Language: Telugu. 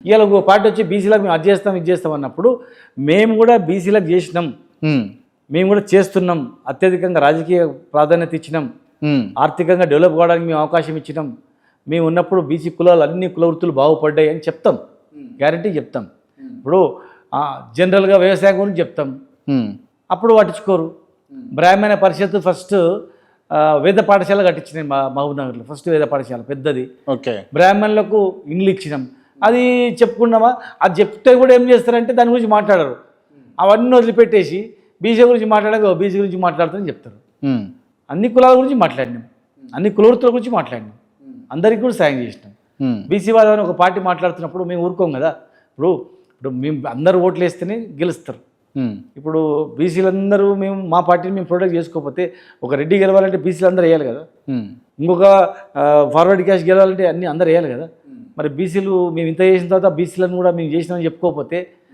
ఇవాళ ఒక పార్టీ వచ్చి బీసీలకు మేము అది చేస్తాం ఇది చేస్తాం అన్నప్పుడు మేము కూడా బీసీలకు చేసినాం, మేము కూడా చేస్తున్నాం, అత్యధికంగా రాజకీయ ప్రాధాన్యత ఇచ్చినాం, ఆర్థికంగా డెవలప్ కావడానికి మేము అవకాశం ఇచ్చినాం, మేము ఉన్నప్పుడు బీసీ కులాలు అన్ని కుల వృత్తులు బాగుపడ్డాయి అని చెప్తాం, గ్యారంటీ చెప్తాం. ఇప్పుడు జనరల్గా వ్యవసాయం గురించి చెప్తాం, అప్పుడు పట్టించుకోరు. బ్రాహ్మణ పరిషత్ ఫస్ట్ వేద పాఠశాల కట్టించినాయి మహబూబ్నగర్లో, ఫస్ట్ వేద పాఠశాల పెద్దది. ఓకే, బ్రాహ్మణులకు ఇండ్లు ఇచ్చినాం. అది చెప్పుకున్నామా? అది చెప్తే కూడా ఏం చేస్తారంటే దాని గురించి మాట్లాడరు. అవన్నీ వదిలిపెట్టేసి బీసీ గురించి మాట్లాడక బీసీ గురించి మాట్లాడుతారని చెప్తారు. అన్ని కులాల గురించి మాట్లాడినాం, అన్ని కులవృత్తుల గురించి మాట్లాడినాం, అందరికీ కూడా సాయం చేసినాం. బీసీ వాదం ఒక పార్టీ మాట్లాడుతున్నప్పుడు మేము ఊరుకోం కదా. ఇప్పుడు మేము అందరూ ఓట్లు వేస్తేనే గెలుస్తారు. ఇప్పుడు బీసీలందరూ మేము మా పార్టీని మేము ప్రొటెక్ట్ చేసుకోకపోతే, ఒక రెడ్డి గెలవాలంటే బీసీలు అందరూ వేయాలి కదా, ఇంకొక ఫార్వర్డ్ క్యాష్ గెలవాలంటే అన్నీ అందరూ వేయాలి కదా. మరి బీసీలు మేము ఇంత చేసిన తర్వాత బీసీలను కూడా మేము చేసినామని చెప్పుకోకపోతే